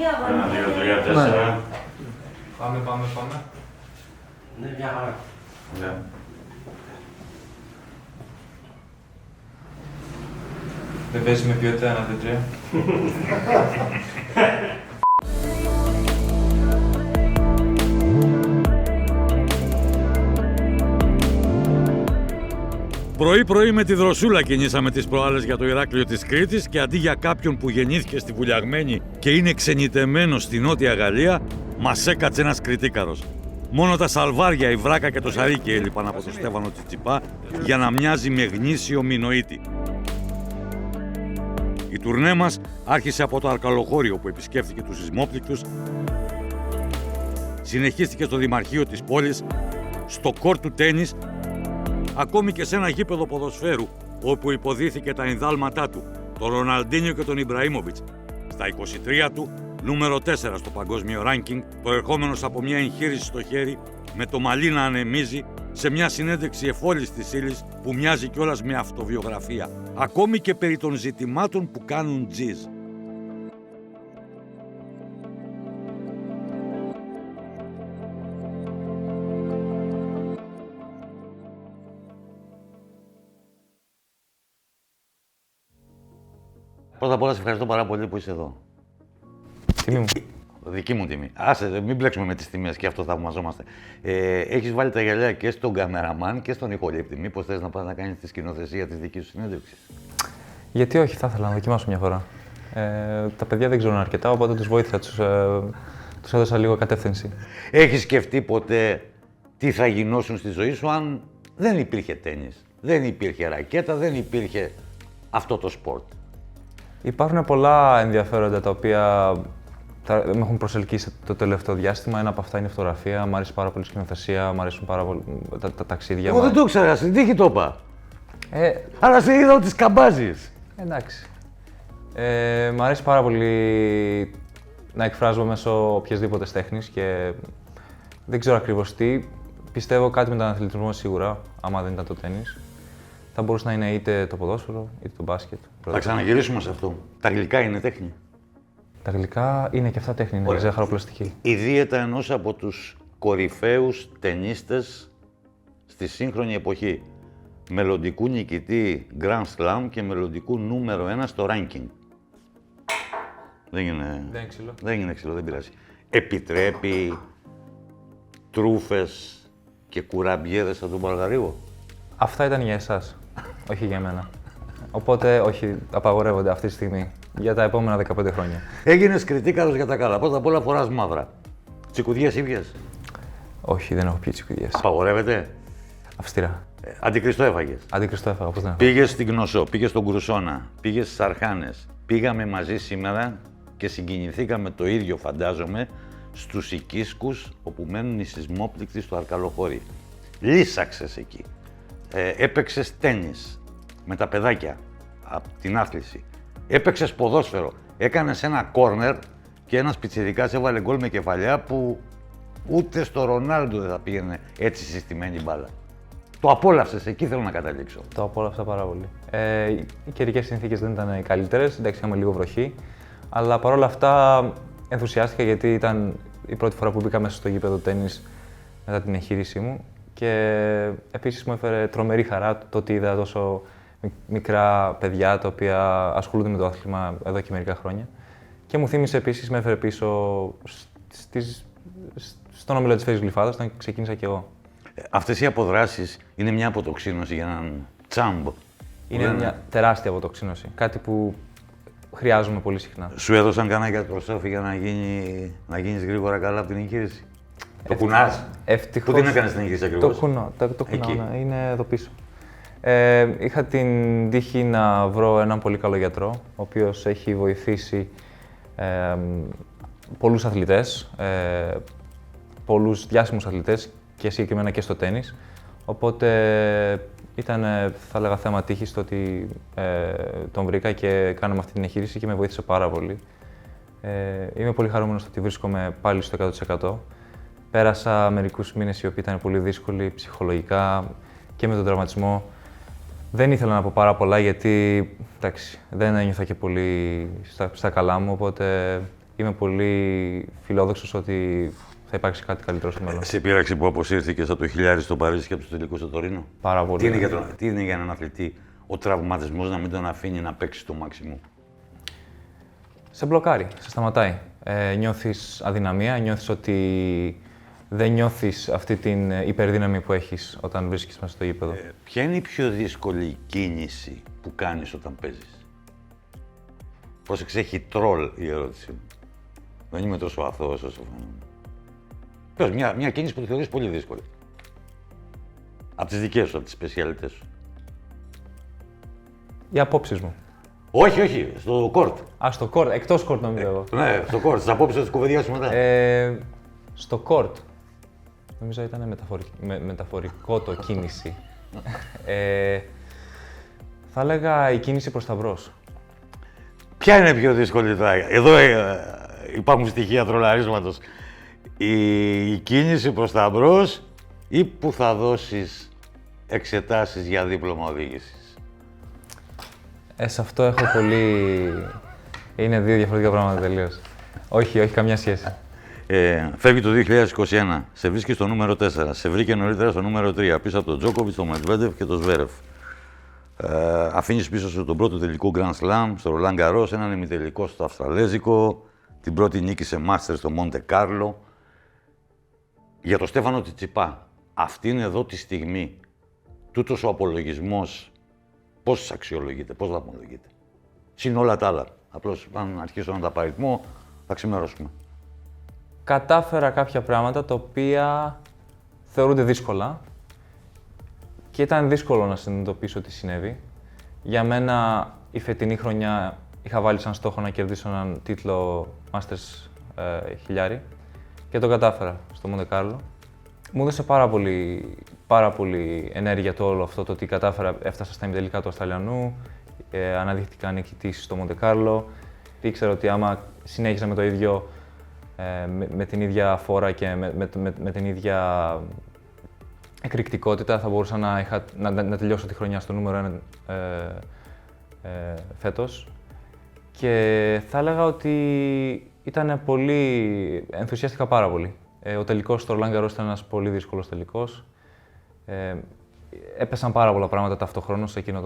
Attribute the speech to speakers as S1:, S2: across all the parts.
S1: 2, 3, 4.
S2: Πάμε.
S1: Ναι, μια χαρά. Ναι.
S2: Δεν παίζει με ποιότητα 1, 2, 3.
S3: Πρωί-πρωί με τη δροσούλα κινήσαμε τις προάλλες για το Ηράκλειο της Κρήτης και αντί για κάποιον που γεννήθηκε στη Βουλιαγμένη και είναι ξενιτεμένος στη Νότια Γαλλία, μας έκατσε ένας κριτίκαρος. Μόνο τα σαλβάρια, η βράκα και το σαρίκι έλειπαν από τον Στέφανο Τσιτσιπά για να μοιάζει με γνήσιο μινοίτη. Η τουρνέ μας άρχισε από το Αρκαλοχώριο που επισκέφθηκε τους σεισμόπληκτους, συνεχίστηκε στο Δημαρχείο της πόλης, στο κόρτ του τένις, ακόμη και σε ένα γήπεδο ποδοσφαίρου όπου υποδίθηκε τα ενδάλματά του, τον Ροναλντίνιο και τον Ιμπραήμοβιτς. Στα 23 του, νούμερο 4 στο παγκόσμιο ranking, προερχόμενος από μια εγχείρηση στο χέρι, με το μαλλί να ανεμίζει, σε μια συνέντευξη εφόλης της ύλης που μοιάζει κιόλας με αυτοβιογραφία, ακόμη και περί των ζητημάτων που κάνουν τζιζ.
S1: Πρώτα απ' όλα, σε ευχαριστώ πάρα πολύ που είσαι εδώ.
S2: Τιμή μου.
S1: Δική μου τιμή. Άσε, μην μπλέξουμε με τις τιμές και αυτό θαυμαζόμαστε. Έχεις βάλει τα γυαλιά και στον καμεραμάν και στον ηχολήπτη. Μήπως θες να πας να κάνεις τη σκηνοθεσία της δικής σου συνέντευξης?
S2: Γιατί όχι, θα ήθελα να δοκιμάσω μια φορά. Τα παιδιά δεν ξέρουν αρκετά, οπότε τους βοήθησα, τους έδωσα λίγο κατεύθυνση.
S1: Έχεις σκεφτεί ποτέ τι θα γινώσουν στη ζωή σου αν δεν υπήρχε τένις, δεν υπήρχε ρακέτα, δεν υπήρχε αυτό το σπορτ?
S2: Υπάρχουν πολλά ενδιαφέροντα τα οποία με έχουν προσελκύσει το τελευταίο διάστημα. Ένα από αυτά είναι η φωτογραφία. Μ' αρέσει πάρα πολύ η σκηνοθεσία, μ' αρέσουν πάρα πολύ τα ταξίδια.
S1: Εγώ δεν το ήξερα, στην τύχη το είπα.
S2: Ε,
S1: Αλλά σε είδα ότι σκαμπάζεις.
S2: Εντάξει. Μ' αρέσει πάρα πολύ να εκφράζομαι μέσω οποιασδήποτε τέχνης και δεν ξέρω ακριβώς τι. Πιστεύω κάτι με τον αθλητισμό σίγουρα, άμα δεν ήταν το τένις. Θα μπορούσε να είναι είτε το ποδόσφαιρο, είτε το μπάσκετ.
S1: Θα ξαναγυρίσουμε σε αυτό. Τα γλυκά είναι τέχνη.
S2: Τα γλυκά είναι και αυτά τέχνη, είναι ζάχαρο-πλαστική.
S1: Η δίαιτα ενός από τους κορυφαίους τενίστες στη σύγχρονη εποχή. Μελλοντικού νικητή Grand Slam και μελλοντικού νούμερο 1 στο ranking. Δεν είναι
S2: ξύλο.
S1: Δεν είναι ξύλο, δεν πειράζει. Επιτρέπει τρούφες και κουραμπιέδες από τον Παργαρίγο.
S2: Αυτά ήταν για εσάς, όχι για μένα. Οπότε, όχι, απαγορεύονται αυτή τη στιγμή για τα επόμενα 15 χρόνια.
S1: Έγινες κριτίκαρος για τα καλά. Πρώτα απ' όλα φοράς μαύρα. Τσικουδιές ήπιες?
S2: Όχι, δεν έχω πιει τσικουδιές.
S1: Απαγορεύεται.
S2: Αυστηρά.
S1: Αντικριστό έφαγες.
S2: Αντικριστό έφαγα, πώς δεν έχω.
S1: Πήγες στην Γνωσό, πήγες στον Κρουσόνα, πήγες στις Αρχάνες. Πήγαμε μαζί σήμερα και συγκινηθήκαμε το ίδιο, φαντάζομαι, στους οικίσκους όπου μένουν οι σεισμόπληκτοι στο Αρκαλοχώρι. Λύσαξες εκεί. Έπαιξες τένις με τα παιδάκια από την άθληση. Έπαιξες ποδόσφαιρο. Έκανες ένα κόρνερ και ένας πιτσιρικάς έβαλε γκολ με κεφαλιά που ούτε στο Ρονάλντο δεν θα πήγαινε έτσι συστημένη μπάλα. Το απόλαυσες, εκεί θέλω να καταλήξω.
S2: Το απόλαυσα πάρα πολύ. Οι καιρικές συνθήκες δεν ήταν οι καλύτερες, εντάξει, είχαμε λίγο βροχή. Αλλά παρόλα αυτά ενθουσιάστηκα γιατί ήταν η πρώτη φορά που μπήκα μέσα στο γήπεδο τένις μετά την εγχείρησή μου. Και επίσης μου έφερε τρομερή χαρά το ότι είδα τόσο μικρά παιδιά τα οποία ασχολούνται με το άθλημα εδώ και μερικά χρόνια. Και μου θύμισε επίσης, με έφερε πίσω στον όμιλο της Φέρης Γλυφάδας, όταν ξεκίνησα κι εγώ.
S1: Αυτές οι αποδράσεις είναι μια αποτοξίνωση για έναν τσάμπ.
S2: Είναι μια τεράστια αποτοξίνωση. Κάτι που χρειάζομαι πολύ συχνά.
S1: Σου έδωσαν κανένα γιατροσόφι για να γίνεις γρήγορα καλά από την εγχείρηση? Το κουνάς.
S2: Ευτυχώς.
S1: Πού την έκανες την εγχείρηση ακριβώς?
S2: Το κουνάω, ναι, είναι εδώ πίσω. Είχα την τύχη να βρω έναν πολύ καλό γιατρό, ο οποίος έχει βοηθήσει πολλούς αθλητές, πολλούς διάσημους αθλητές και συγκεκριμένα και στο τένις. Οπότε ήταν, θα έλεγα, θέμα τύχης το ότι τον βρήκα και κάναμε αυτή την εγχείρηση και με βοήθησε πάρα πολύ. Είμαι πολύ χαρούμενος ότι βρίσκομαι πάλι στο 100%. Πέρασα μερικούς μήνες οι οποίοι ήταν πολύ δύσκολοι ψυχολογικά και με τον τραυματισμό. Δεν ήθελα να πω πάρα πολλά γιατί, εντάξει, δεν ένιωθα και πολύ στα καλά μου, οπότε είμαι πολύ φιλόδοξος ότι θα υπάρξει κάτι καλύτερο στο μέλλον.
S1: Σε πείραξε που αποσύρθηκες από το χιλιάρι στο Παρίσι και από τους τελικούς στο Τωρίνο.
S2: Πάρα πολύ.
S1: Τι είναι για έναν αθλητή ο τραυματισμός να μην τον αφήνει να παίξει το μάξιμο?
S2: Σε μπλοκάρει, σε σταματάει. Νιώθεις αδυναμία, νιώθεις ότι δεν νιώθεις αυτή την υπερδύναμη που έχεις όταν βρίσκεις μέσα στο γήπεδο.
S1: Ποια είναι η πιο δύσκολη κίνηση που κάνεις όταν παίζεις? Πρόσεξε, έχει τρόλ η ερώτηση μου. Δεν είμαι τόσο αθώος όσο φαίνομαι. Πες μια κίνηση που τη θεωρείς πολύ δύσκολη. Από τις δικές σου, από τις σπεσιαλιτές σου.
S2: Οι απόψεις μου.
S1: Όχι, στο κόρτ.
S2: Στο κόρτ, εκτός κόρτ νομίζω εγώ.
S1: Ναι, στο κόρτ, στις απόψεις της κουβεντιάς σου μετά.
S2: Στο κόρτ. Νομίζω ήταν μεταφορικό το κίνηση. Θα έλεγα η κίνηση προς τα μπρος.
S1: Ποια είναι πιο δύσκολη τώρα? Εδώ υπάρχουν στοιχεία τρολαρίσματος. Η κίνηση προς τα μπρος ή που θα δώσεις εξετάσεις για δίπλωμα οδήγησης?
S2: Σε αυτό έχω πολύ... Είναι δύο διαφορετικά πράγματα τελείως. Όχι, καμιά σχέση.
S1: Φεύγει το 2021, σε βρίσκει στο νούμερο 4, σε βρήκε νωρίτερα στο νούμερο 3, πίσω από τον Τζόκοβιτς, τον Μετβέντεφ και τον Σβέρεφ. Αφήνεις πίσω σου τον πρώτο τελικό Grand Slam στο Ρολάν Γκαρός, έναν ημιτελικό στο Αυστραλέζικο, την πρώτη νίκη σε Μάστερ στο Μοντε Κάρλο. Για τον Στέφανο Τσιτσιπά, αυτήν εδώ τη στιγμή, τούτος ο απολογισμός, πώς αξιολογείται, πώς βαθμολογείται? Συν όλα τα άλλα. Απλώς, αν αρχίσω να τα παριθμώ, θα ξημερώσουμε.
S2: Κατάφερα κάποια πράγματα τα οποία θεωρούνται δύσκολα και ήταν δύσκολο να συνειδητοποιήσω τι συνέβη. Για μένα η φετινή χρονιά είχα βάλει σαν στόχο να κερδίσω έναν τίτλο Masters 1000 και το κατάφερα στο Μοντε Κάρλο. Μου έδωσε πάρα πολύ ενέργεια το όλο αυτό, το ότι κατάφερα, έφτασα στα ημιτελικά του Αυστραλιανού, αναδείχτηκα νικητής στο Μοντε Κάρλο. Ήξερα ότι άμα συνέχιζα με το ίδιο, με την ίδια φόρα και με την ίδια εκρηκτικότητα θα μπορούσα να τελειώσω τη χρονιά στο νούμερο 1 φέτος. Και θα έλεγα ότι ήταν ενθουσιάστηκα πάρα πολύ. Ο τελικός στο Ρολάν Γκαρός ήταν ένας πολύ δύσκολος τελικός. Έπεσαν πάρα πολλά πράγματα ταυτοχρόνως σε εκείνο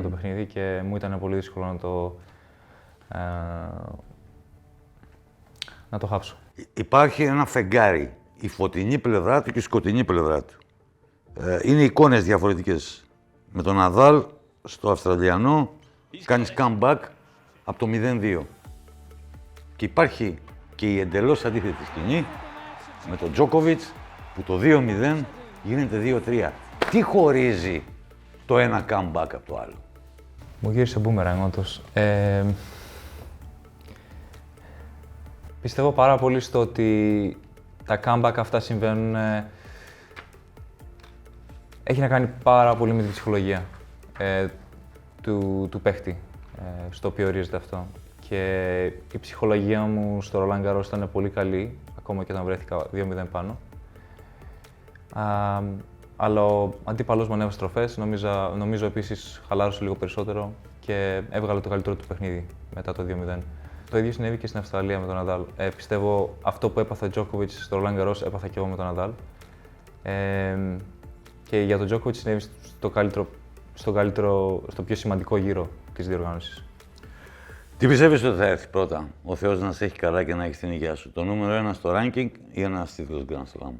S2: το παιχνίδι και μου ήταν πολύ δύσκολο να το χάψω.
S1: Υπάρχει ένα φεγγάρι, η φωτεινή πλευρά του και η σκοτεινή πλευρά του. Είναι εικόνες διαφορετικές. Με τον Ναδάλ στο Αυστραλιανό κάνεις comeback από το 0-2. Και υπάρχει και η εντελώς αντίθετη σκηνή με τον Τζόκοβιτς που το 2-0 γίνεται 2-3. Τι χωρίζει το ένα comeback από το άλλο?
S2: Μου γύρισε μπούμερανγκ όντως. Πιστεύω πάρα πολύ στο ότι τα comeback αυτά συμβαίνουν. Έχει να κάνει πάρα πολύ με την ψυχολογία του παίχτη, στο οποίο ορίζεται αυτό. Και η ψυχολογία μου στο Ρολάν Γκαρός ήταν πολύ καλή, ακόμα και όταν βρέθηκα 2-0 πάνω. Αλλά ο αντίπαλος μου ανέβασε στροφές, νομίζω επίσης χαλάρωσε λίγο περισσότερο και έβγαλε το καλύτερο του παιχνίδι μετά το 2-0. Το ίδιο συνέβη και στην Αυστραλία με τον Ναδάλ. Πιστεύω αυτό που έπαθε ο Τζόκοβιτς στο Ρολάν Γκαρός έπαθα και εγώ με τον Ναδάλ. Και για τον Τζόκοβιτς συνέβη στο πιο σημαντικό γύρο της διοργάνωσης.
S1: Τι πιστεύεις ότι θα έρθει πρώτα? Ο Θεός να σε έχει καλά και να έχει την υγεία σου. Το νούμερο 1 στο ranking ή ένας τίτλος Grand Slam?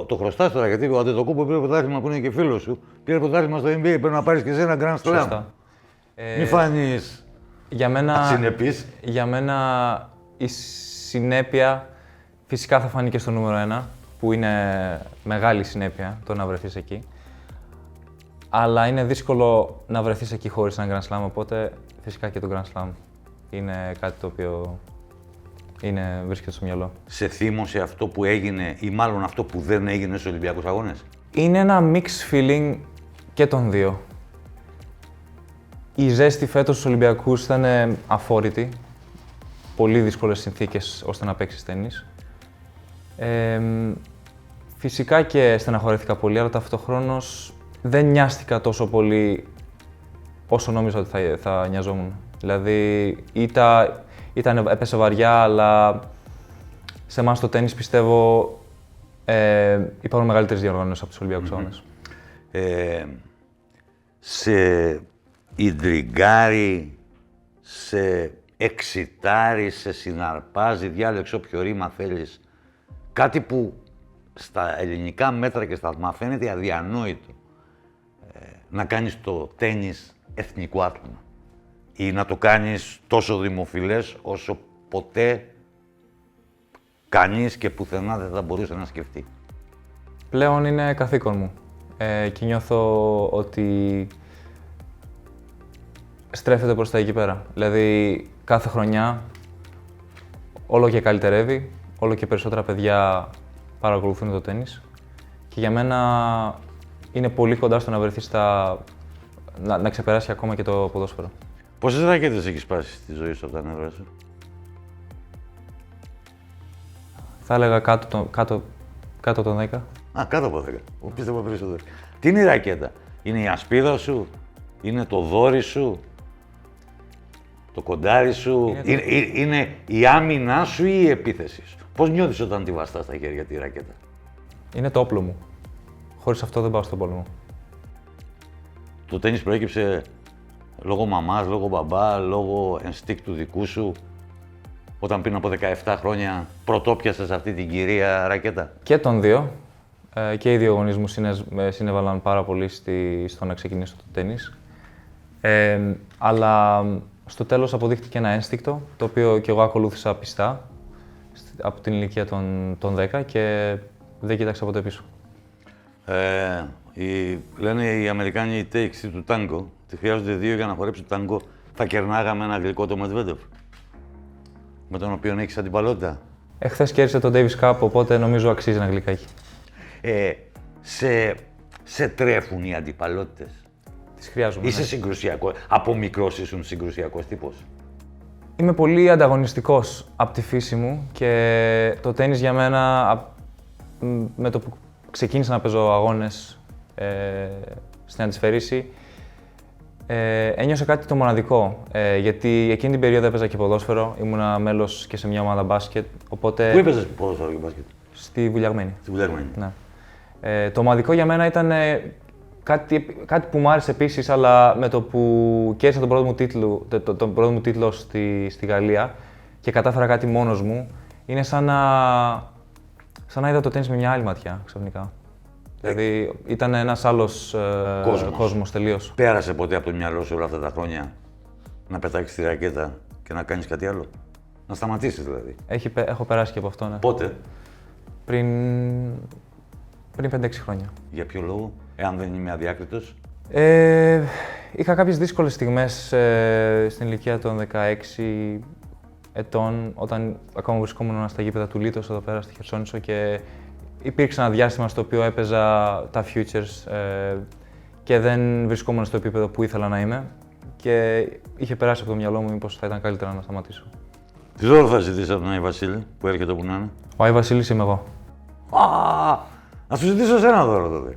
S1: Το χρωστάς τώρα, γιατί ο Αντετοκούμπο πήρε πρωτάθλημα που είναι και φίλος σου. Πήρε πρωτάθλημα στο NBA, πρέπει να πάρεις και εσύ ένα Grand Slam.
S2: Σωστά.
S1: Μη φανείς ασυνεπής.
S2: Για μένα η συνέπεια φυσικά θα φανεί και στο νούμερο 1, που είναι μεγάλη συνέπεια το να βρεθείς εκεί. Αλλά είναι δύσκολο να βρεθείς εκεί χωρίς ένα Grand Slam, οπότε φυσικά και το Grand Slam είναι κάτι το οποίο βρίσκεται στο μυαλό.
S1: Σε θύμωσε αυτό που έγινε ή μάλλον αυτό που δεν έγινε στους Ολυμπιακούς Αγώνες?
S2: Είναι ένα mixed feeling και των δύο. Η ζέστη φέτος στους Ολυμπιακούς ήταν αφόρητη. Πολύ δύσκολες συνθήκες ώστε να παίξεις τένις. Φυσικά και στεναχωρέθηκα πολύ, αλλά ταυτοχρόνως δεν νοιάστηκα τόσο πολύ όσο νόμιζα ότι θα νοιαζόμουν. Δηλαδή, έπεσε βαριά, αλλά σε εμάς το τένις πιστεύω υπάρχουν μεγαλύτερες διοργανώσεις από τους Ολυμπιακούς Αγώνες.
S1: Σε ιντριγκάρει, σε εξητάρει, σε συναρπάζει, διάλεξε όποιο ρήμα θέλεις. Κάτι που στα ελληνικά μέτρα και σταθμά φαίνεται αδιανόητο. Να κάνεις το τένις εθνικό άθλημα ή να το κάνεις τόσο δημοφιλές όσο ποτέ κανείς και πουθενά δεν θα μπορούσε να σκεφτεί.
S2: Πλέον είναι καθήκον μου και νιώθω ότι στρέφεται προς τα εκεί πέρα. Δηλαδή, κάθε χρονιά όλο και καλυτερεύει, όλο και περισσότερα παιδιά παρακολουθούν το τένις και για μένα είναι πολύ κοντά στο να βρεθεί να ξεπεράσει ακόμα και το ποδόσφαιρο.
S1: Πόσες ρακέτες έχεις σπάσει στη ζωή σου από τα νεύρα σου?
S2: Θα έλεγα κάτω των 10.
S1: Κάτω από 10. Πίστευα περισσότερο. Τι είναι η ρακέτα? Είναι η ασπίδα σου, είναι το δόρυ σου, το κοντάρι σου, είναι η άμυνά σου ή η επίθεση σου? Πώς νιώθεις όταν τη βαστάς στα χέρια τη ρακέτα?
S2: Είναι το όπλο μου. Χωρίς αυτό δεν πάω στον πόλεμο.
S1: Το τένις προέκυψε λόγω μαμάς, λόγω μπαμπά, λόγω ενστίκτου δικού σου, όταν πριν από 17 χρόνια πρωτόπιασες αυτή την κυρία ρακέτα?
S2: Και των δύο. Και οι δύο γονείς μου συνέβαλαν πάρα πολύ στο να ξεκινήσω το τένις. Αλλά στο τέλος αποδείχτηκε ένα ένστικτο, το οποίο και εγώ ακολούθησα πιστά από την ηλικία των 10 και δεν κοίταξα ποτέ πίσω.
S1: Λένε οι Αμερικάνοι οι takes του τάγκο, ότι χρειάζονται 2 για να χορέψει το τάγκο. Θα κερνάγαμε ένα γλυκό το Μετβέντεφ, με τον οποίο έχεις αντιπαλότητα.
S2: Εχθές κέρδισε τον Davis Cup, οπότε νομίζω αξίζει ένα γλυκάκι.
S1: Σε τρέφουν οι αντιπαλότητες?
S2: Τις χρειάζομαι.
S1: Είσαι
S2: ναι.
S1: συγκρουσιακός? Από μικρός ήσουν συγκρουσιακός τύπος?
S2: Είμαι πολύ ανταγωνιστικός από τη φύση μου και το τένις για μένα, με το που ξεκίνησα να παίζω αγώνες στην αντισφαίριση, ένιωσα κάτι το μοναδικό, γιατί εκείνη την περίοδο έπαιζα και ποδόσφαιρο, ήμουνα μέλος και σε μια ομάδα μπάσκετ, οπότε...
S1: Πού έπαιζες ποδόσφαιρο και μπάσκετ?
S2: Στη Βουλιαγμένη.
S1: Στη Βουλιαγμένη.
S2: Ναι. Το μοναδικό για μένα ήταν κάτι που μου άρεσε επίσης, αλλά με το που κέρδισα τον πρώτο μου τίτλο στη Γαλλία και κατάφερα κάτι μόνος μου, είναι σαν να είδα το τένις με μια άλλη ματιά ξαφνικά. Δηλαδή ήταν ένας άλλος κόσμος τελείως.
S1: Πέρασε ποτέ από το μυαλό σου όλα αυτά τα χρόνια να πετάξεις τη ρακέτα και να κάνεις κάτι άλλο? Να σταματήσεις δηλαδή?
S2: Έχω περάσει και από αυτό, ναι.
S1: Πότε?
S2: Πριν 5-6 χρόνια.
S1: Για ποιο λόγο, εάν δεν είμαι αδιάκριτος?
S2: Είχα κάποιες δύσκολες στιγμές στην ηλικία των 16 ετών, όταν ακόμα βρισκόμουν στα γήπεδα του Λίτος εδώ πέρα στη Χερσόνησο και υπήρξε ένα διάστημα στο οποίο έπαιζα τα futures και δεν βρισκόμουν στο επίπεδο που ήθελα να είμαι και είχε περάσει από το μυαλό μου μήπως θα ήταν καλύτερα να σταματήσω.
S1: Τι δώρο θα ζητήσεις από τον Άι Βασίλη που έρχεται όπου να είναι?
S2: Ο Άι Βασίλης είμαι εγώ.
S1: Να σου ζητήσω εσένα δώρο τότε.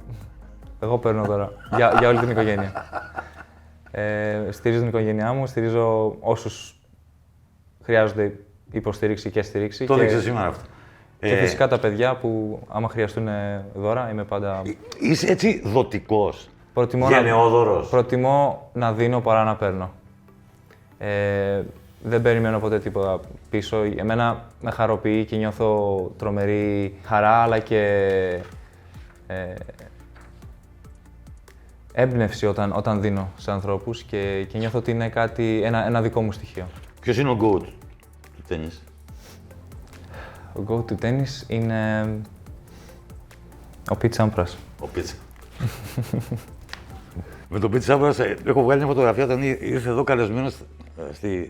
S2: Εγώ παίρνω δώρα για όλη την οικογένεια. Στηρίζω την οικογένειά μου, στηρίζω όσους χρειάζονται υποστήριξη και στήριξη.
S1: Το δείξε σήμερα αυτό.
S2: Και φυσικά τα παιδιά που άμα χρειαστούν δώρα είμαι πάντα...
S1: Είσαι έτσι δοτικός,
S2: Προτιμώ
S1: γενναιόδωρος.
S2: Προτιμώ να δίνω παρά να παίρνω. Δεν περιμένω ποτέ τίποτα πίσω. Εμένα με χαροποιεί και νιώθω τρομερή χαρά, αλλά και έμπνευση όταν δίνω σε ανθρώπους και νιώθω ότι είναι ένα δικό μου στοιχείο.
S1: Ποιος είναι ο GOAT του τένις?
S2: Ο GOAT του τένις είναι ο Πιτ Σάμπρας.
S1: Ο Πιτ. Με τον Πιτ Σάμπρας έχω βγάλει μια φωτογραφία όταν ήρθε εδώ καλεσμένος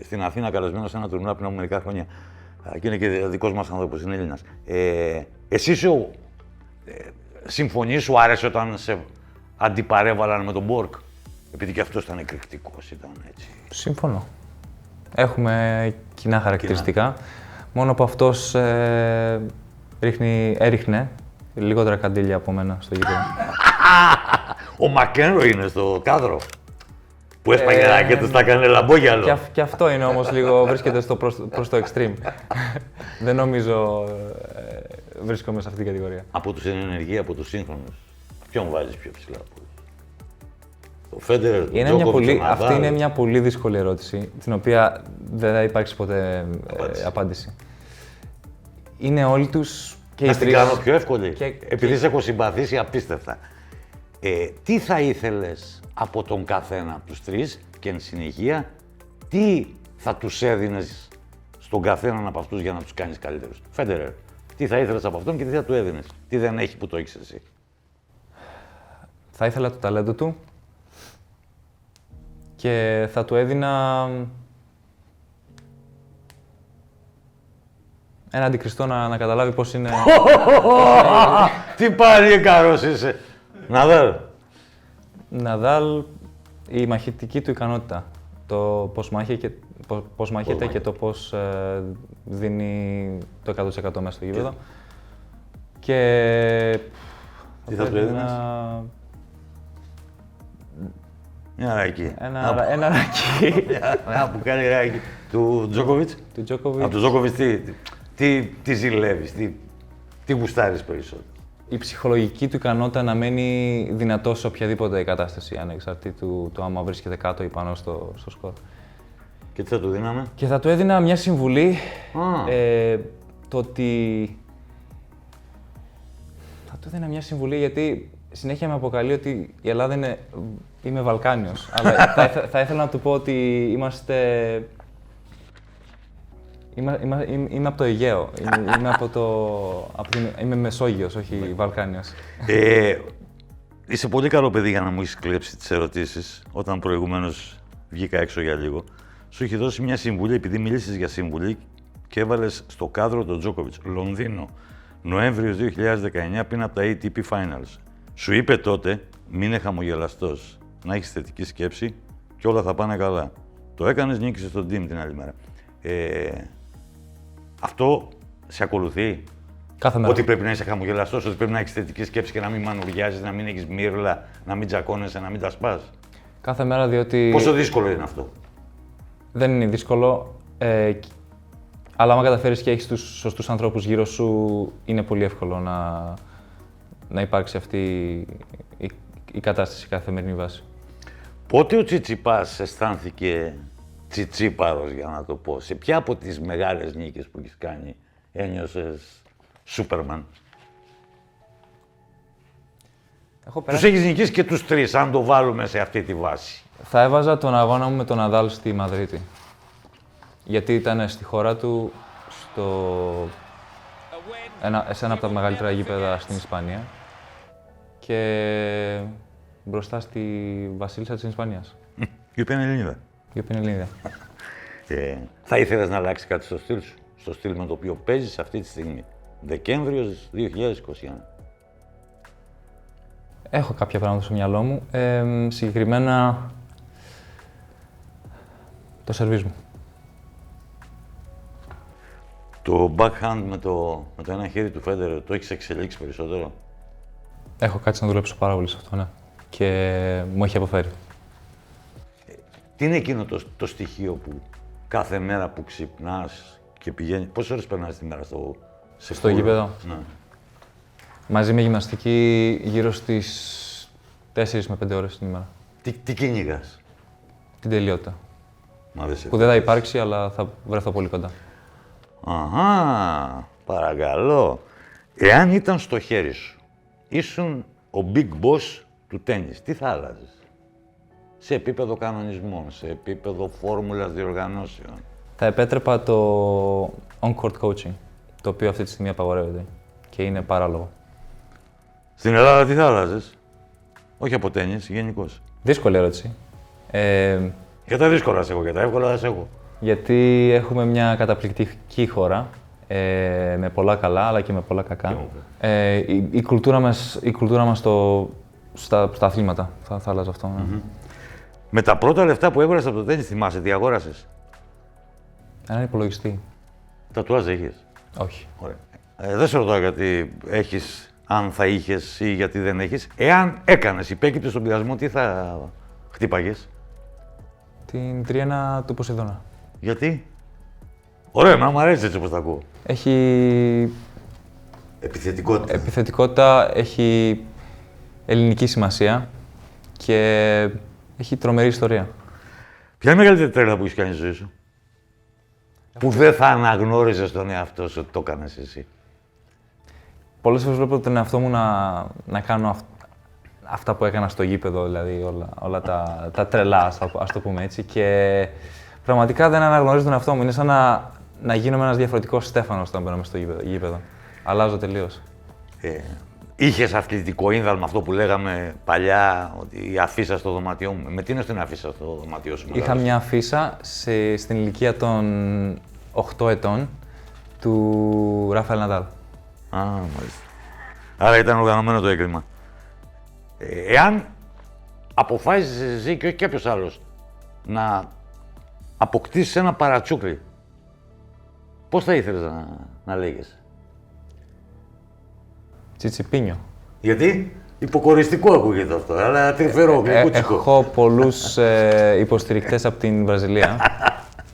S1: στην Αθήνα, καλεσμένος σε ένα τουρνουά πριν από μερικά χρόνια. Και είναι και δικός μας άνθρωπος, είναι Έλληνας. Εσύ συμφωνείς, σου άρεσε όταν σε αντιπαρέβαλαν με τον Μπορκ? Επειδή και αυτός ήταν εκρηκτικός, ήταν έτσι.
S2: Συμφωνώ. Έχουμε κοινά χαρακτηριστικά. Μόνο που αυτός έριχνε λιγότερα καντήλια από μένα στο γήπεδο.
S1: Ο Μακένρο είναι στο κάδρο. Που έσπαγε ράκετες, τα έκανε λαμπόγιαλο.
S2: Και αυτό είναι όμως λίγο, βρίσκεται προς το extreme. Δεν νομίζω βρίσκομαι σε αυτή την κατηγορία.
S1: Από τους εν ενεργεία, από τους σύγχρονους, ποιον βάζεις πιο ψηλά? Το Φέντερερ, το Τζόκοβιτς,
S2: Αυτή είναι μια πολύ δύσκολη ερώτηση, την οποία δεν θα υπάρξει ποτέ απάντηση. Είναι όλοι τους και οι
S1: να την
S2: τρεις.
S1: κάνω πιο εύκολη,
S2: και-
S1: επειδή σε έχω συμπαθήσει απίστευτα. Τι θα ήθελες από τον καθένα από τους τρεις και εν συνεχεία, τι θα τους έδινες στον καθέναν από αυτούς για να τους κάνεις καλύτερους? Φέντερερ, τι θα ήθελες από αυτόν και τι θα του έδινες? Τι δεν έχει που το έχεις εσύ?
S2: Θα ήθελα το ταλέντο του και θα του έδινα ένα αντικριστό να καταλάβει πώς είναι.
S1: Τι πάλι καρός είσαι! Ναδάλ.
S2: Ναδάλ, η μαχητική του ικανότητα. Το πώς μάχεται και το πώς δίνει το 100% μέσα στο γήπεδο. Και
S1: Τι θα του έδινες? Μια ρακή.
S2: Ένα ρακί.
S1: Ένα που κάνει ρακή. Του Τζόκοβιτς.
S2: Του Τζόκοβιτς.
S1: Από τον Τζόκοβιτς τι ζηλεύεις, τι γουστάρεις περισσότερο?
S2: Η ψυχολογική του ικανότητα να μένει δυνατός σε οποιαδήποτε κατάσταση, ανεξαρτήτου του άμα βρίσκεται κάτω ή πάνω στο σκορ.
S1: Και τι θα του δίναμε?
S2: Και θα του έδινα μια συμβουλή, το ότι... Θα του έδινα μια συμβουλή γιατί συνέχεια με αποκαλεί ότι η Ελλάδα είμαι Βαλκάνιος. Αλλά θα ήθελα να του πω ότι είμαστε... Είμαι από το Αιγαίο. Είμαι Μεσόγειος, όχι Βαλκάνιος.
S1: Είσαι πολύ καλό παιδί για να μου έχεις κλέψει τις ερωτήσεις. Όταν προηγουμένως βγήκα έξω για λίγο, σου έχει δώσει μια συμβουλή, επειδή μιλήσεις για συμβουλή και έβαλες στο κάδρο τον Τζόκοβιτς. Λονδίνο, Νοέμβριος 2019, πριν από τα ATP Finals. Σου είπε τότε, μην είναι χαμογελαστός, να έχεις θετική σκέψη και όλα θα πάνε καλά. Το έκανες, νίκησες τον team την άλλη μέρα. Αυτό σε ακολουθεί?
S2: Κάθε μέρα.
S1: Ότι πρέπει να είσαι χαμογελαστός, ότι πρέπει να έχεις θετική σκέψη και να μην μανουριάζεις, να μην έχεις μύρλα, να μην τσακώνεσαι, να μην τα σπάς?
S2: Κάθε μέρα, διότι...
S1: Πόσο δύσκολο είναι αυτό?
S2: Δεν είναι δύσκολο, αλλά άμα καταφέρεις και έχεις τους σωστούς ανθρώπους γύρω σου, είναι πολύ εύκολο να υπάρξει αυτή η κατάσταση σε καθημερινή βάση.
S1: Πότε ο Τσιτσιπάς αισθάνθηκε τσιτσίπαρος, για να το πω? Σε ποια από τις μεγάλες νίκες που έχεις κάνει ένιωσες Σούπερμαν? Τους έχεις νικήσει και τους τρεις, αν το βάλουμε σε αυτή τη βάση.
S2: Θα έβαζα τον αγώνα μου με τον Ναδάλ στη Μαδρίτη. Γιατί ήταν στη χώρα του, σε ένα από τα μεγαλύτερα γήπεδα στην Ισπανία και μπροστά στη βασίλισσα της Ισπανίας.
S1: Η οποία είναι Ελληνίδα.
S2: Η οποία είναι Ελληνίδα.
S1: Θα ήθελες να αλλάξει κάτι στο στυλ σου, στο στυλ με το οποίο παίζεις αυτή τη στιγμή, Δεκέμβριος 2021?
S2: Έχω κάποια πράγματα στο μυαλό μου. Συγκεκριμένα, το σερβίς μου.
S1: Το backhand με το ένα χέρι του Φέντερερ το έχεις εξελίξει περισσότερο?
S2: Έχω κάτσει να δουλέψω πάρα πολύ σε αυτό, ναι. Και μου έχει αποφέρει.
S1: Τι είναι εκείνο το στοιχείο που κάθε μέρα που ξυπνάς και πηγαίνεις, πόσες ώρες περνάς τη μέρα
S2: στο γήπεδο?
S1: Ναι.
S2: Μαζί με γυμναστική γύρω στις 4 με 5 ώρες την ημέρα.
S1: Τι κυνηγάς?
S2: Την τελειότητα.
S1: Μα δεν σε
S2: Που δεν θα υπάρξει, αλλά θα βρεθώ πολύ κοντά.
S1: Αχα, παρακαλώ. Εάν ήταν στο χέρι σου, ήσουν ο big boss του τένις, τι θα άλλαζες? Σε επίπεδο κανονισμών, σε επίπεδο φόρμουλας διοργανώσεων.
S2: Θα επέτρεπα το on-court coaching, το οποίο αυτή τη στιγμή απαγορεύεται και είναι παράλογο.
S1: Στην Ελλάδα τι θα άλλαζες? Όχι από τένις, γενικώς.
S2: Δύσκολη ερώτηση.
S1: Για τα δύσκολα σε έχω, για τα εύκολα θα σε έχω.
S2: Γιατί έχουμε μια καταπληκτική χώρα, με πολλά καλά, αλλά και με πολλά κακά. Η κουλτούρα μας στα αθλήματα, θα άλλαζε αυτό. Ναι.
S1: Με τα πρώτα λεφτά που έβγαλες από το τένις, θυμάσαι τι αγόρασες?
S2: Έναν υπολογιστή.
S1: Τατουάζ έχεις?
S2: Όχι.
S1: Ωραία. Δεν σε ρωτάω γιατί έχεις, αν θα είχες ή γιατί δεν έχεις. Εάν έκανες, υπέκειπτες στον πειρασμό, τι θα χτύπαγες?
S2: Την τριένα του Ποσειδώνα.
S1: Γιατί? Ωραία, εμένα μου αρέσει έτσι όπως τα ακούω.
S2: Έχει
S1: Επιθετικότητα.
S2: επιθετικότητα, έχει ελληνική σημασία και έχει τρομερή ιστορία.
S1: Ποια είναι η μεγαλύτερη τρέλα που έχεις κάνει στη ζωή σου? Που δεν θα αναγνώριζες τον εαυτό σου ότι το έκανες εσύ.
S2: Πολλές φορές βλέπω τον εαυτό μου να κάνω αυτά που έκανα στο γήπεδο, δηλαδή όλα τα τρελά, ας το πούμε έτσι. Και πραγματικά δεν αναγνωρίζω τον εαυτό μου. Είναι σαν να γίνομαι ένας διαφορετικός Στέφανος όταν μπαίνω μες στο γήπεδο. Αλλάζω τελείως.
S1: Είχες αθλητικό ίνδαλμα, αυτό που λέγαμε παλιά, ότι η αφίσα στο δωμάτιό μου. Με τι είναι στην αφίσα στο δωμάτιό σου?
S2: Είχα μια αφίσα στην ηλικία των 8 ετών του Ράφαελ Ναντάλ.
S1: Α, μάλιστα. Άρα ήταν οργανωμένο το έγκλημα. Εάν αποφάσισες εσύ και όχι κάποιος άλλος να αποκτήσεις ένα παρατσούκλι, πώς θα ήθελες να λέγεσαι?
S2: Τσιτσιπίνιο.
S1: Γιατί υποκοριστικό ακούγεται αυτό, αλλά τρυφερό, γλυκούτσικο.
S2: Έχω πολλούς υποστηρικτές από την Βραζιλία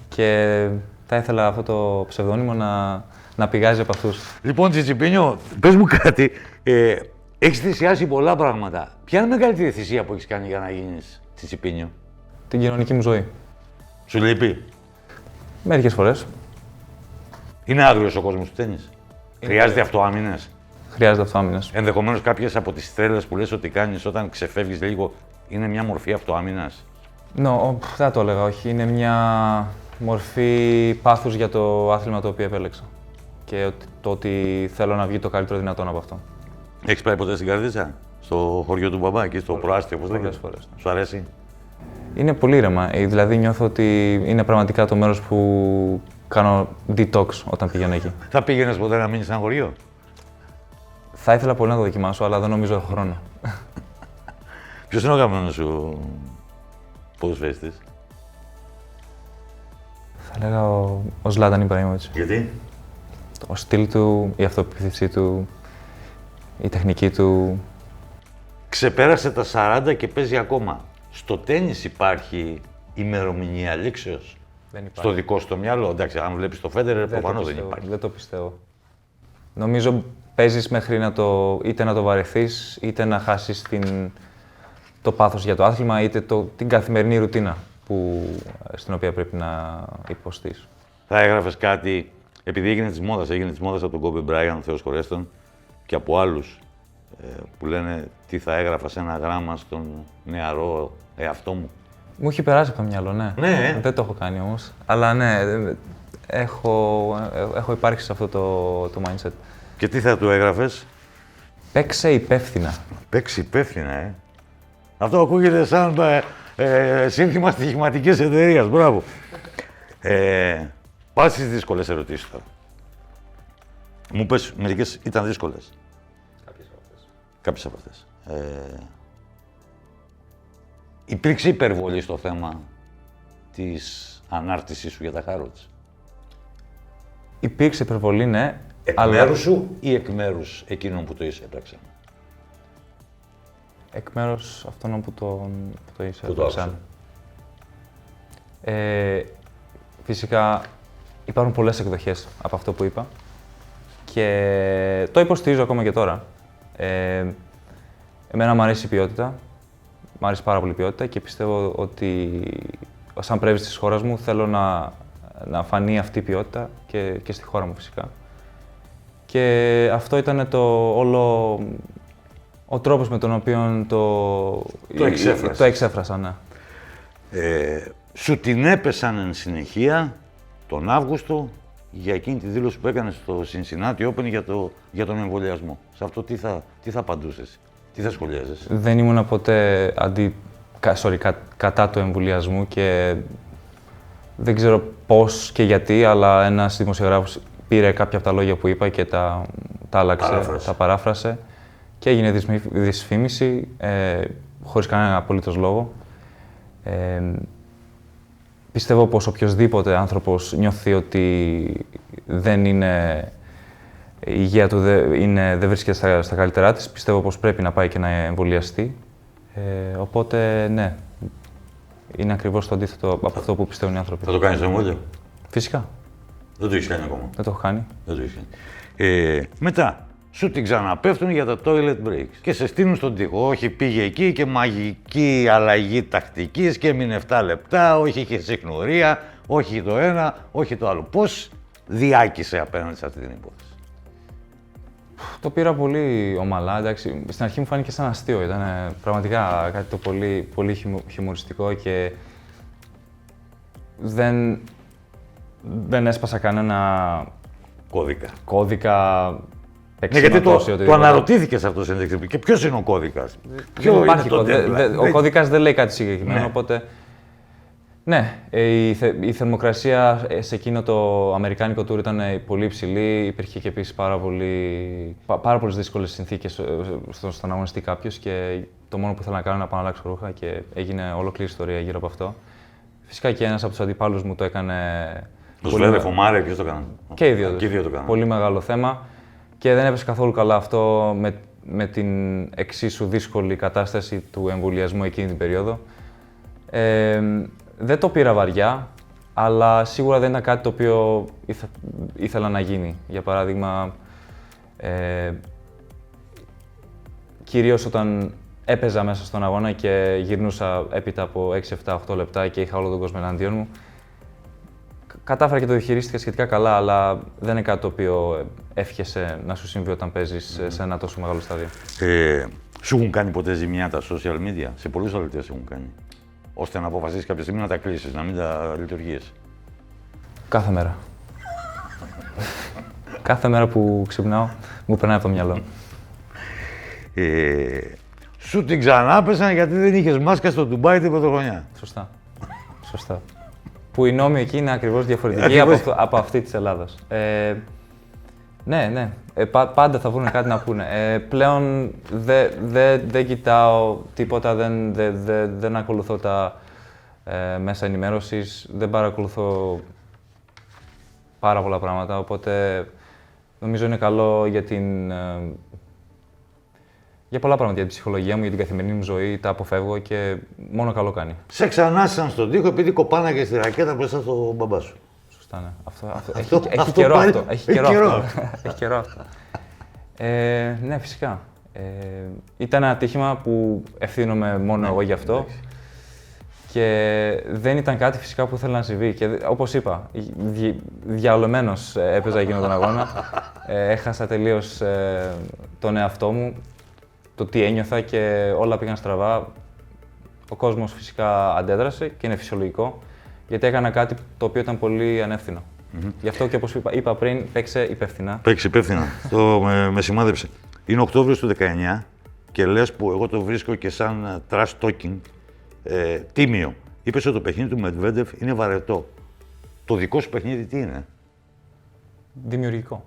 S2: και θα ήθελα αυτό το ψευδόνυμο να πηγάζει από αυτούς.
S1: Λοιπόν, Τσιτσιπίνιο, πες μου κάτι. Έχεις θυσιάσει πολλά πράγματα. Ποια είναι η μεγαλύτερη θυσία που έχεις κάνει για να γίνεις Τσιτσιπίνιο?
S2: Την κοινωνική μου ζωή.
S1: Σου λείπει?
S2: Μερικές φορές.
S1: Είναι άγριος ο κόσμος του τένις. Χρειάζεται αυτοάμυνες.
S2: Χρειάζεται αυτοάμυνας.
S1: Ενδεχομένως κάποιες από τις τρέλες που λες ότι κάνεις όταν ξεφεύγεις λίγο είναι μια μορφή αυτοάμυνας.
S2: Δεν θα το έλεγα, όχι. Είναι μια μορφή πάθους για το άθλημα το οποίο επέλεξα. Και το ότι θέλω να βγει το καλύτερο δυνατόν από αυτό.
S1: Έχεις πάει ποτέ στην Καρδίτσα, στο χωριό του μπαμπά, εκεί στο προάστιο, πώς λέγεται?
S2: Πολλές φορές.
S1: Σου αρέσει?
S2: Είναι πολύ ήρεμα. Δηλαδή νιώθω ότι είναι πραγματικά το μέρος που κάνω detox όταν πηγαίνω εκεί.
S1: Θα πήγαινες ποτέ να μείνεις σε ένα χωριό?
S2: Θα ήθελα πολύ να το δοκιμάσω, αλλά δεν νομίζω έχω χρόνο.
S1: Ποιος είναι ο αγαπημένος σου ποδοσφαιριστής?
S2: Θα έλεγα ο Ζλάταν Ιμπραήμοβιτς.
S1: Γιατί?
S2: Ο στυλ του, η αυτοπεποίθησή του, η τεχνική του.
S1: Ξεπέρασε τα 40 και παίζει ακόμα. Στο τένις υπάρχει ημερομηνία λήξεως?
S2: Δεν υπάρχει.
S1: Στο δικό σου το μυαλό? Εντάξει, αν βλέπεις το Φέντερερ, προφανώς δεν υπάρχει.
S2: Δεν το πιστεύω. Νομίζω παίζεις μέχρι είτε να το βαρεθείς, είτε να χάσεις το πάθος για το άθλημα, είτε την καθημερινή ρουτίνα στην οποία πρέπει να υποστείς.
S1: Θα έγραφες κάτι, επειδή έγινε της μόδας από τον Κόμπι Μπράιαν, ο Θεός χωρέστον, και από άλλους που λένε τι θα έγραφα σε ένα γράμμα στον νεαρό εαυτό μου.
S2: Μου έχει περάσει από το μυαλό, ναι.
S1: Ναι.
S2: Δεν το έχω κάνει όμως. Αλλά ναι, έχω υπάρξει σε αυτό το mindset.
S1: Και τι θα του έγραφες?
S2: Παίξε υπεύθυνα.
S1: Παίξει υπεύθυνα, Αυτό ακούγεται σαν σύνθημα στοιχηματικής εταιρείας. Μπράβο. Πάω στις δύσκολες ερωτήσεις τώρα. Μου πες, μερικές ήταν δύσκολες. Κάποιες από αυτές. Υπήρξε υπερβολή στο θέμα της ανάρτησής σου για τα Harrods?
S2: Υπήρξε υπερβολή, ναι.
S1: Εκ μέρους σου ή εκ μέρους εκείνων που το εισέπραξαν?
S2: Εκ μέρους αυτών που το
S1: εισέπραξαν.
S2: Φυσικά υπάρχουν πολλές εκδοχές από αυτό που είπα και το υποστηρίζω ακόμα και τώρα. Εμένα μου αρέσει η ποιότητα, μου αρέσει πάρα πολύ η ποιότητα και πιστεύω ότι σαν πρέσβης της χώρας μου θέλω να φανεί αυτή η ποιότητα και στη χώρα μου φυσικά. Και αυτό ήταν ο τρόπος με τον οποίο το εξέφρασα, ναι.
S1: Σου την έπεσαν εν συνεχεία τον Αύγουστο για εκείνη τη δήλωση που έκανες στο Cincinnati Open για τον εμβολιασμό. Σε αυτό τι θα απαντούσες, τι θα σχολιάζεσαι?
S2: Δεν ήμουν ποτέ κατά του εμβολιασμού και δεν ξέρω πώς και γιατί, αλλά ένας δημοσιογράφος πήρε κάποια από τα λόγια που είπα και τα άλλαξε, τα παράφρασε και έγινε δυσφήμιση χωρίς κανένα απολύτως λόγο. Πιστεύω πως οποιοσδήποτε άνθρωπος νιώθει ότι η υγεία του δεν βρίσκεται στα καλύτερά της, πιστεύω πως πρέπει να πάει και να εμβολιαστεί. Οπότε, ναι, είναι ακριβώς το αντίθετο από αυτό που πιστεύουν οι άνθρωποι.
S1: Θα το κάνεις το εμβόλιο?
S2: Φυσικά.
S1: Δεν το έχεις κάνει ακόμα.
S2: Δεν το έχω κάνει.
S1: Δεν το έχεις κάνει. Μετά, σου την ξαναπέφτουν για τα toilet breaks και σε στείλουν στον τοίχο. Όχι, πήγε εκεί και μαγική αλλαγή τακτικής και έμεινε 7 λεπτά, όχι είχε συχνουρία, όχι το ένα, όχι το άλλο. Πώς διάκησε απέναντι σε αυτή την υπόθεση?
S2: Το πήρα πολύ ομαλά, εντάξει. Στην αρχή μου φάνηκε σαν αστείο, ήταν πραγματικά κάτι το πολύ χιουμοριστικό και δεν έσπασα κανένα κώδικα
S1: Ναι, γιατί
S2: οτιδήποτε.
S1: το αναρωτήθηκες αυτό στην εκδήλωση. Και ποιος είναι ο κώδικας?
S2: Δεν υπάρχει ο κώδικας, δεν λέει κάτι συγκεκριμένο,
S1: Ναι.
S2: οπότε... Ναι, η θερμοκρασία σε εκείνο το αμερικάνικο tour ήταν πολύ υψηλή. Υπήρχε και επίσης πάρα πολλές δύσκολες συνθήκες στον αγωνιστή κάποιος και το μόνο που ήθελα να κάνω είναι να πάω να αλλάξω ρούχα και έγινε ολόκληρη ιστορία γύρω από αυτό. Φυσικά και ένας από τους αντιπάλους μου το έκανε.
S1: Το Σβέρεφ, ο Μάρε, ποιος το έκανε?
S2: Και οι δύο.
S1: το κάνανε.
S2: Πολύ μεγάλο θέμα και δεν έπεσε καθόλου καλά αυτό με την εξίσου δύσκολη κατάσταση του εμβολιασμού εκείνη την περίοδο. Δεν το πήρα βαριά, αλλά σίγουρα δεν ήταν κάτι το οποίο ήθελα να γίνει. Για παράδειγμα, κυρίως όταν έπαιζα μέσα στον αγώνα και γυρνούσα έπειτα από 6, 7, 8 λεπτά και είχα όλο τον κόσμο εναντίον μου, κατάφερα και το διαχειρίστηκα σχετικά καλά, αλλά δεν είναι κάτι το οποίο εύχεσαι να σου συμβεί όταν παίζεις σε ένα τόσο μεγάλο στάδιο.
S1: Σου έχουν κάνει ποτέ ζημιά τα social media? Σε πολλούς αθλητές έχουν κάνει. Ώστε να αποφασίσεις κάποια στιγμή να τα κλείσεις, να μην τα λειτουργείς.
S2: Κάθε μέρα. Κάθε μέρα που ξυπνάω, μου περνάει από το μυαλό.
S1: Σου την ξανάπεσαν γιατί δεν είχες μάσκα στο Ντουμπάι την πρωτοχρονιά.
S2: Σωστά. Που οι νόμοι εκεί είναι ακριβώς διαφορετικοί από αυτή της Ελλάδας. Ναι. Πάντα θα βρουν κάτι να πούνε. Πλέον δεν κοιτάω τίποτα, δεν ακολουθώ τα μέσα ενημέρωσης, δεν παρακολουθώ πάρα πολλά πράγματα, οπότε νομίζω είναι καλό για πολλά πράγματα, για την ψυχολογία μου, για την καθημερινή μου ζωή, τα αποφεύγω και μόνο καλό κάνει.
S1: Σε ξανάσαν στον τοίχο επειδή κοπάναγες τη ρακέτα μπροστά στον μπαμπά σου.
S2: Σωστά, ναι. Έχει καιρό αυτό. Έχει καιρό αυτό. Ναι, φυσικά. Ήταν ένα ατύχημα που ευθύνομαι μόνο εγώ γι' αυτό. Και δεν ήταν κάτι φυσικά που ήθελα να συμβεί. Και όπως είπα, διαολεμένος έπαιζα εκείνο τον αγώνα. Έχασα τελείως τον εαυτό μου, το τι ένιωθα και όλα πήγαν στραβά. Ο κόσμος φυσικά αντέδρασε και είναι φυσιολογικό, γιατί έκανα κάτι το οποίο ήταν πολύ ανεύθυνο. Γι' αυτό και όπως είπα πριν, παίξε υπεύθυνα.
S1: Παίξε υπεύθυνα. με σημάδεψε. Είναι Οκτώβριος του 19 και λες που εγώ το βρίσκω και σαν trash talking τίμιο. Είπες ότι το παιχνίδι του Μετβέντεφ είναι βαρετό. Το δικό σου παιχνίδι τι είναι?
S2: Δημιουργικό.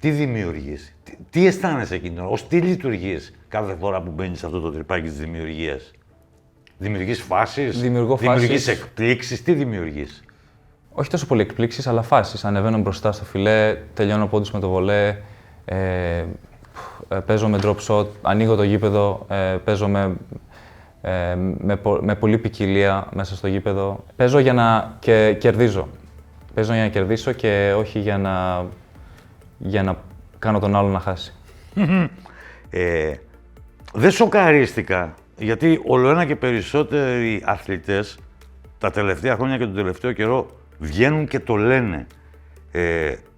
S1: Τι δημιουργείς, τι αισθάνεσαι εκείνο, ως τι λειτουργείς κάθε φορά που μπαίνεις σε αυτό το τρυπάκι της δημιουργίας? Δημιουργείς φάσεις, δημιουργείς εκπλήξεις, τι δημιουργείς?
S2: Όχι τόσο πολύ εκπλήξεις, αλλά φάσεις. Ανεβαίνω μπροστά στο φιλέ, τελειώνω πόντους με το βολέ, παίζω με drop shot, ανοίγω το γήπεδο, παίζω με πολλή ποικιλία μέσα στο γήπεδο. Παίζω για να κερδίζω. Παίζω για να κερδίσω και όχι για να κάνω τον άλλο να χάσει.
S1: Δεν σοκαρίστηκα, γιατί ολοένα και περισσότεροι αθλητές τα τελευταία χρόνια και τον τελευταίο καιρό βγαίνουν και το λένε.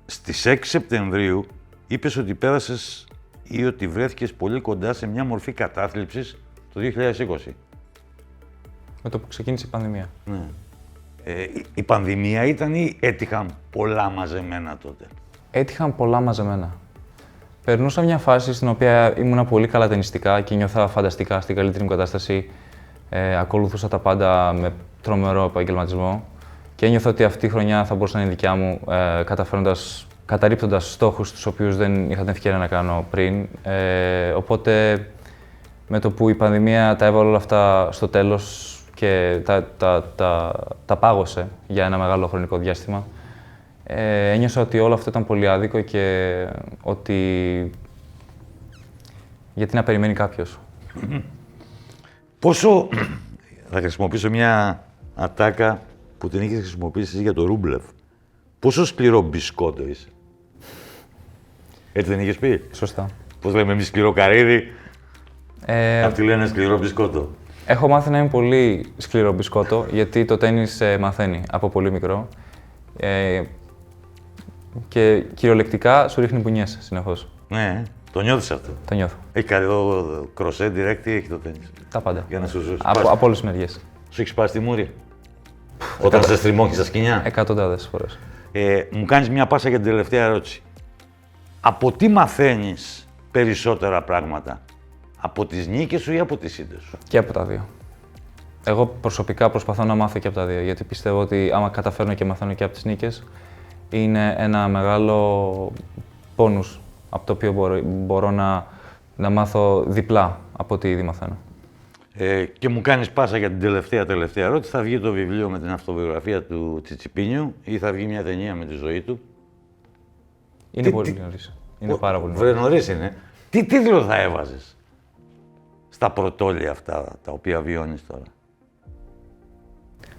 S1: Στις 6 Σεπτεμβρίου είπες ότι πέρασες ή ότι βρέθηκες πολύ κοντά σε μια μορφή κατάθλιψης το 2020.
S2: Με το που ξεκίνησε η πανδημία.
S1: Ναι. Η πανδημία ήταν ή έτυχαν πολλά μαζεμένα τότε?
S2: Έτυχαν πολλά μαζεμένα. Περνούσα μια φάση στην οποία ήμουνα πολύ καλά ταινιστικά και νιώθα φανταστικά στην καλύτερη μου κατάσταση. Ακολουθούσα τα πάντα με τρομερό επαγγελματισμό και ένιωθα ότι αυτή η χρονιά θα μπορούσε να είναι δικιά μου, καταρρίπτοντας στόχους τους οποίους δεν είχα την ευκαιρία να κάνω πριν. Οπότε, με το που η πανδημία τα έβαλε όλα αυτά στο τέλος και τα πάγωσε για ένα μεγάλο χρονικό διάστημα, ένιωσα ότι όλο αυτό ήταν πολύ άδικο και ότι γιατί να περιμένει κάποιος.
S1: Πόσο, Θα χρησιμοποιήσω μια ατάκα που την είχες χρησιμοποιήσει εσύ για το Ρούμπλεφ. Πόσο σκληρό μπισκότο είσαι. Έτσι δεν είχες πει.
S2: Σωστά.
S1: Πώς λέμε εμείς σκληρό καρύδι, αυτοί λένε σκληρό μπισκότο.
S2: Έχω μάθει να είμαι πολύ σκληρό μπισκότο, γιατί το τένις μαθαίνει από πολύ μικρό. Και κυριολεκτικά σου ρίχνει πουνιές συνεχώς.
S1: Ναι, το νιώθεις αυτό.
S2: Το νιώθω.
S1: Έχει κάνει εδώ κροσέ, direct, τι έχει το τένις.
S2: Τα πάντα.
S1: Για να σου ζήσει.
S2: Από όλες τις μεριές.
S1: Σου έχει σπάσει τη μούρη. Όταν σε στριμώχει στα σκοινιά.
S2: Εκατοντάδες φορές.
S1: Μου κάνεις μια πάσα για την τελευταία ερώτηση. Από τι μαθαίνεις περισσότερα πράγματα, από τις νίκες σου ή από τις ήττες σου?
S2: Και από τα δύο. Εγώ προσωπικά προσπαθώ να μάθω και από τα δύο, γιατί πιστεύω ότι άμα καταφέρνω και μαθαίνω και από τις νίκες, είναι ένα μεγάλο πόνους από το οποίο μπορώ να μάθω διπλά από ό,τι ήδη μαθαίνω.
S1: Και μου κάνεις πάσα για την τελευταία ερώτηση. Θα βγει το βιβλίο με την αυτοβιογραφία του Τσιτσιπίνιου ή θα βγει μια ταινία με τη ζωή του?
S2: Είναι πολύ νωρίς. Είναι πάρα πολύ νωρίς.
S1: Νωρίς είναι. Τι τίτλο θα έβαζες στα πρωτόλια αυτά τα οποία βιώνεις τώρα?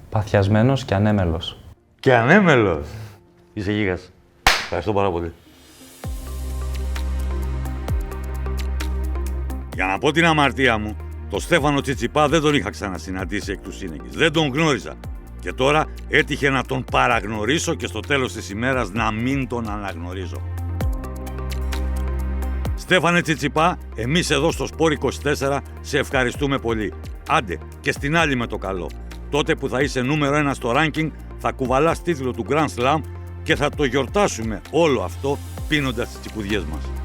S2: Παθιασμένος και ανέμελος.
S1: Και ανέμελος. Είσαι γίγας. Ευχαριστώ πάρα πολύ.
S3: Για να πω την αμαρτία μου, τον Στέφανο Τσιτσιπά δεν τον είχα ξανασυναντήσει εκ του σύνεγγυς. Δεν τον γνώριζα. Και τώρα έτυχε να τον παραγνωρίσω και στο τέλος της ημέρας να μην τον αναγνωρίζω. Στέφανε Τσιτσιπά, εμείς εδώ στο Σπορ 24 σε ευχαριστούμε πολύ. Άντε και στην άλλη με το καλό. Τότε που θα είσαι νούμερο 1 στο ranking, θα κουβαλάς τίτλο του Grand Slam και θα το γιορτάσουμε όλο αυτό πίνοντας τις τσικουδιές μας.